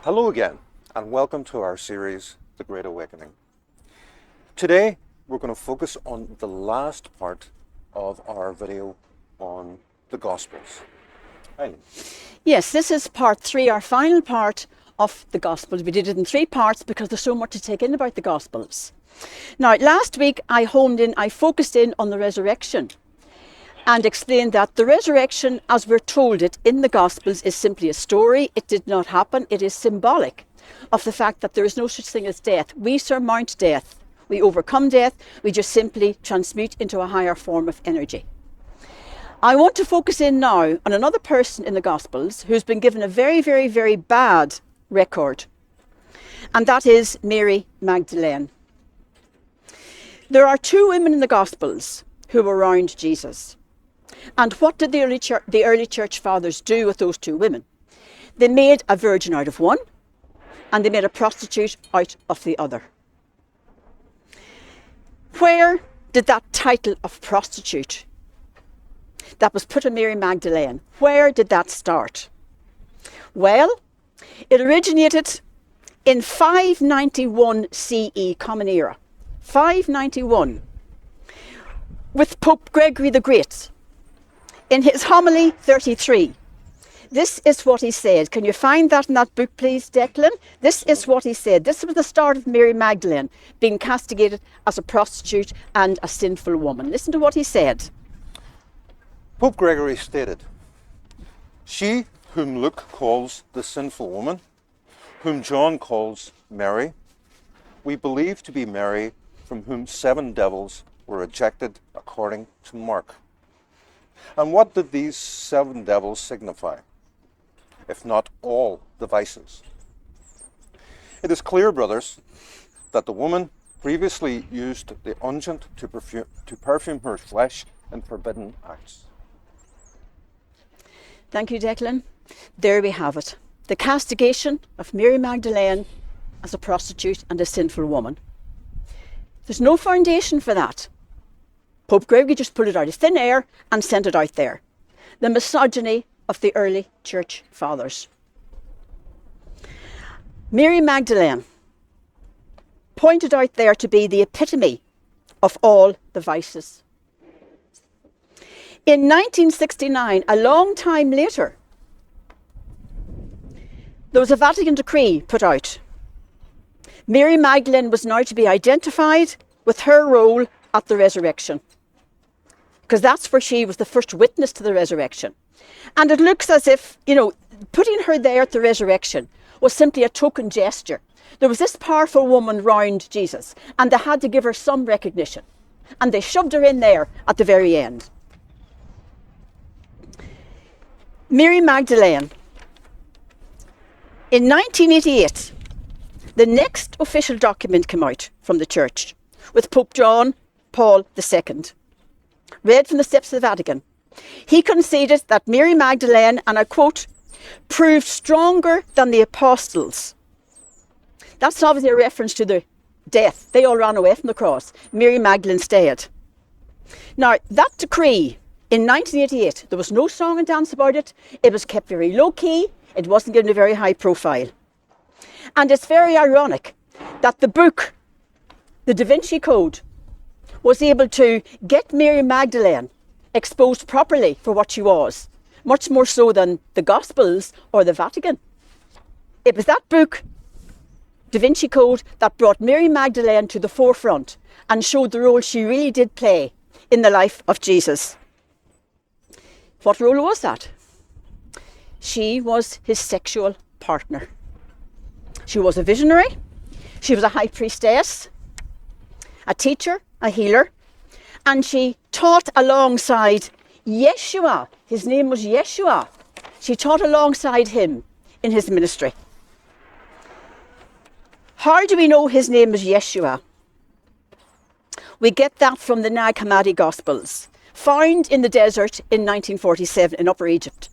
Hello again, and welcome to our series, The Great Awakening. Today, we're going to focus on the last part of our video on the Gospels. Eileen. Yes, this is part 3, our final part of the Gospels. We did it in 3 parts because there's so much to take in about the Gospels. Now, last week I focused in on the resurrection and explained that the resurrection, as we're told it in the Gospels, is simply a story. It did not happen. It is symbolic of the fact that there is no such thing as death. We surmount death. We overcome death. We just simply transmute into a higher form of energy. I want to focus in now on another person in the Gospels who's been given a very, very, very bad record, and that is Mary Magdalene. There are 2 women in the Gospels who were around Jesus. And what did the early church fathers do with those 2 women? They made a virgin out of one, and they made a prostitute out of the other. Where did that title of prostitute that was put on Mary Magdalene, where did that start? Well, it originated in 591 CE, Common Era. 591, with Pope Gregory the Great. In his homily 33, this is what he said. Can you find that in that book, please, Declan? This is what he said. This was the start of Mary Magdalene being castigated as a prostitute and a sinful woman. Listen to what he said. Pope Gregory stated, "She whom Luke calls the sinful woman, whom John calls Mary, we believe to be Mary, from whom 7 devils were ejected according to Mark." And what did these 7 devils signify, if not all the vices? It is clear, brothers, that the woman previously used the unguent to perfume her flesh in forbidden acts. Thank you, Declan. There we have it. The castigation of Mary Magdalene as a prostitute and a sinful woman. There's no foundation for that. Pope Gregory just pulled it out of thin air and sent it out there. The misogyny of the early church fathers. Mary Magdalene, pointed out there to be the epitome of all the vices. In 1969, a long time later, there was a Vatican decree put out. Mary Magdalene was now to be identified with her role at the resurrection, because that's where she was the first witness to the resurrection. And it looks as if, putting her there at the resurrection was simply a token gesture. There was this powerful woman round Jesus, and they had to give her some recognition. And they shoved her in there at the very end. Mary Magdalene. In 1988, the next official document came out from the church with Pope John Paul II. Read from the steps of the Vatican. He conceded that Mary Magdalene, and I quote, proved stronger than the apostles. That's obviously a reference to the death. They all ran away from the cross. Mary Magdalene stayed. Now, that decree in 1988, there was no song and dance about it. It was kept very low key. It wasn't given a very high profile. And it's very ironic that the book, the Da Vinci Code, was able to get Mary Magdalene exposed properly for what she was, much more so than the Gospels or the Vatican. It was that book, Da Vinci Code, that brought Mary Magdalene to the forefront and showed the role she really did play in the life of Jesus. What role was that? She was his sexual partner. She was a visionary. She was a high priestess, a teacher, a healer, and she taught alongside Yeshua. His name was Yeshua. She taught alongside him in his ministry. How do we know his name is Yeshua? We get that from the Nag Hammadi Gospels, found in the desert in 1947 in Upper Egypt,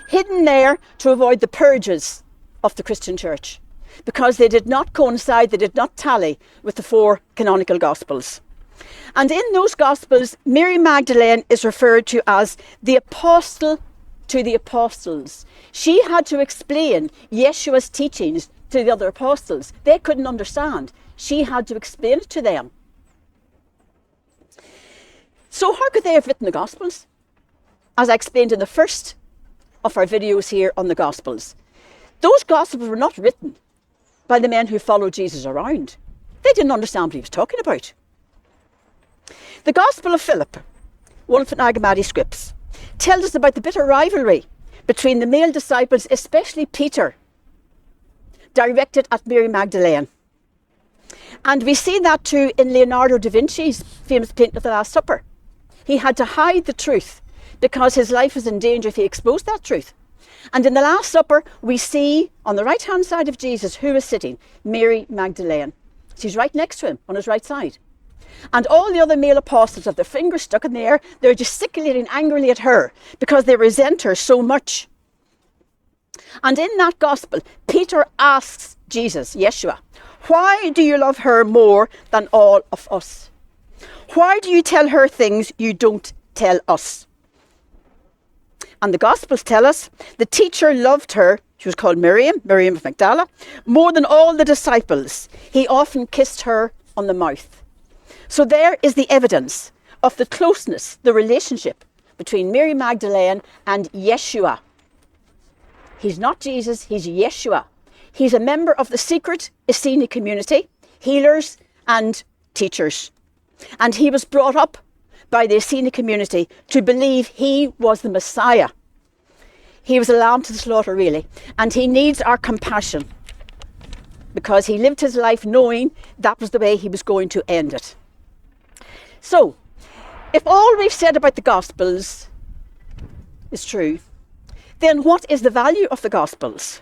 hidden there to avoid the purges of the Christian church, because they did not coincide, they did not tally with the 4 canonical Gospels. And in those Gospels, Mary Magdalene is referred to as the apostle to the apostles. She had to explain Yeshua's teachings to the other apostles. They couldn't understand. She had to explain it to them. So how could they have written the Gospels? As I explained in the first of our videos here on the Gospels, those Gospels were not written by the men who followed Jesus around. They didn't understand what he was talking about. The Gospel of Philip, one of the Nag Hammadi scripts, tells us about the bitter rivalry between the male disciples, especially Peter, directed at Mary Magdalene. And we see that too in Leonardo da Vinci's famous painting of the Last Supper. He had to hide the truth because his life was in danger if he exposed that truth. And in the Last Supper, we see on the right-hand side of Jesus who is sitting, Mary Magdalene. She's right next to him on his right side. And all the other male apostles have their fingers stuck in the air. They're gesticulating angrily at her because they resent her so much. And in that gospel, Peter asks Jesus, Yeshua, why do you love her more than all of us? Why do you tell her things you don't tell us? And the Gospels tell us the teacher loved her, she was called Miriam of Magdala, more than all the disciples. He often kissed her on the mouth. So there is the evidence of the closeness, the relationship between Mary Magdalene and Yeshua. He's not Jesus, he's Yeshua. He's a member of the secret Essene community, healers and teachers. And he was brought up by the Essene community to believe he was the Messiah. He was a lamb to the slaughter, really. And he needs our compassion because he lived his life knowing that was the way he was going to end it. So, if all we've said about the Gospels is true, then what is the value of the Gospels?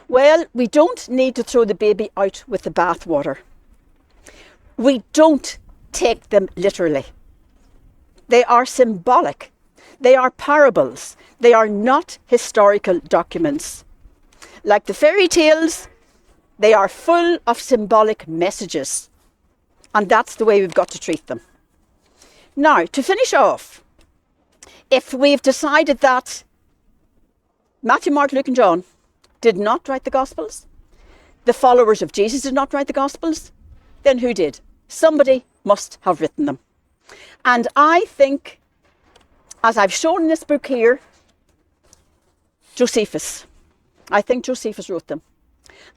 Well, we don't need to throw the baby out with the bathwater. We don't take them literally. They are symbolic. They are parables. They are not historical documents. Like the fairy tales, they are full of symbolic messages. And that's the way we've got to treat them. Now, to finish off, if we've decided that Matthew, Mark, Luke and John did not write the Gospels, the followers of Jesus did not write the Gospels, then who did? Somebody must have written them. And I think, as I've shown in this book here, Josephus. I think Josephus wrote them.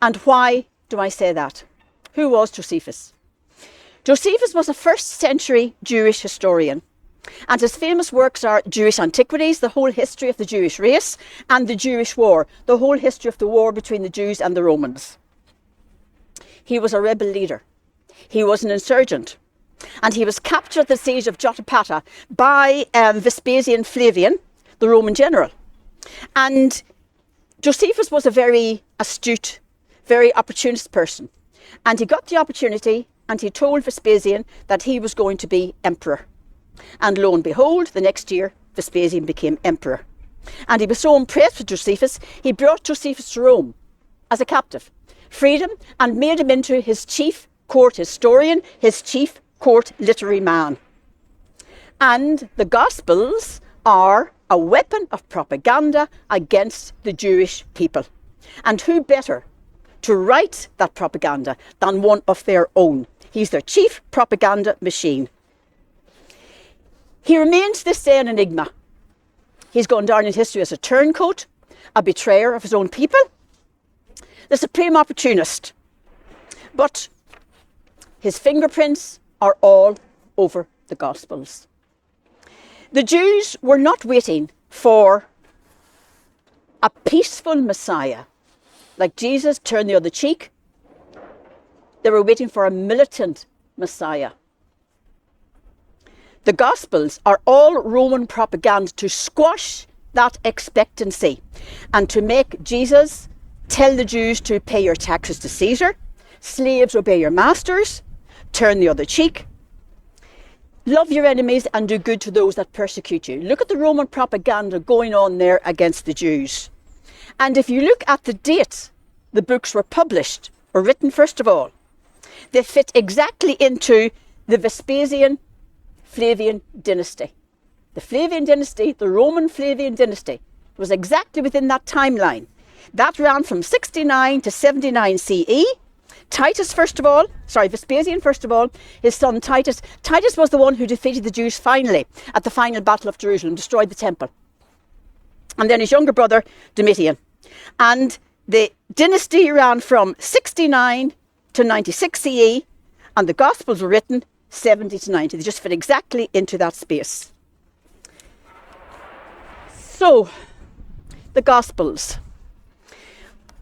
And why do I say that? Who was Josephus? Josephus was a 1st century Jewish historian. And his famous works are Jewish Antiquities, the whole history of the Jewish race, and the Jewish War, the whole history of the war between the Jews and the Romans. He was a rebel leader. He was an insurgent. And he was captured at the siege of Jotapata by Vespasian Flavian, the Roman general. And Josephus was a very astute, very opportunist person. And he got the opportunity and he told Vespasian that he was going to be emperor. And lo and behold, the next year, Vespasian became emperor. And he was so impressed with Josephus, he brought Josephus to Rome as a captive, freed him and made him into his chief court historian, his chief court literary man. And the Gospels are a weapon of propaganda against the Jewish people. And who better to write that propaganda than one of their own? He's their chief propaganda machine. He remains to this day an enigma. He's gone down in history as a turncoat, a betrayer of his own people, the supreme opportunist. But his fingerprints are all over the Gospels. The Jews were not waiting for a peaceful Messiah, like Jesus turned the other cheek. They were waiting for a militant Messiah. The Gospels are all Roman propaganda to squash that expectancy and to make Jesus tell the Jews to pay your taxes to Caesar, slaves obey your masters, turn the other cheek, love your enemies and do good to those that persecute you. Look at the Roman propaganda going on there against the Jews. And if you look at the date the books were published, or written first of all, they fit exactly into the Vespasian Flavian dynasty. The Flavian dynasty, the Roman Flavian dynasty, was exactly within that timeline. That ran from 69 to 79 CE. Titus, Vespasian, first of all, his son Titus. Titus was the one who defeated the Jews finally at the final battle of Jerusalem, destroyed the temple. And then his younger brother, Domitian. And the dynasty ran from 69 to 96 CE, and the Gospels were written 70 to 90. They just fit exactly into that space. So, the Gospels.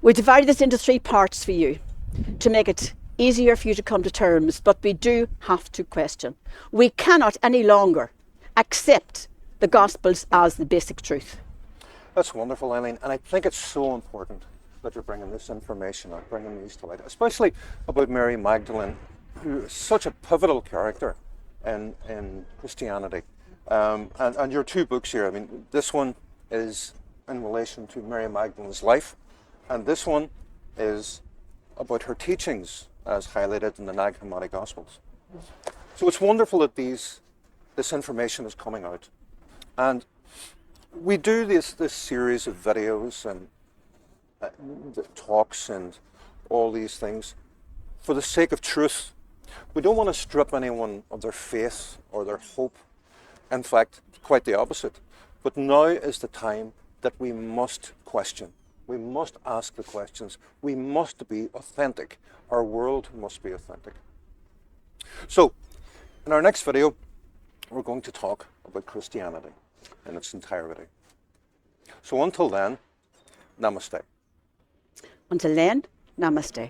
We divided this into 3 parts for you to make it easier for you to come to terms, but we do have to question. We cannot any longer accept the Gospels as the basic truth. That's wonderful, Eileen, and I think it's so important that you're bringing this information out, bringing these to light, especially about Mary Magdalene, who is such a pivotal character in Christianity. And your 2 books here, I mean, this one is in relation to Mary Magdalene's life, and this one is about her teachings as highlighted in the Nag Hammadi Gospels. So it's wonderful that this information is coming out. And we do this series of videos and talks and all these things for the sake of truth. We don't want to strip anyone of their faith or their hope. In fact, quite the opposite. But now is the time that we must question. We must ask the questions. We must be authentic. Our world must be authentic. So, in our next video, we're going to talk about Christianity in its entirety. So until then, namaste. Until then, namaste.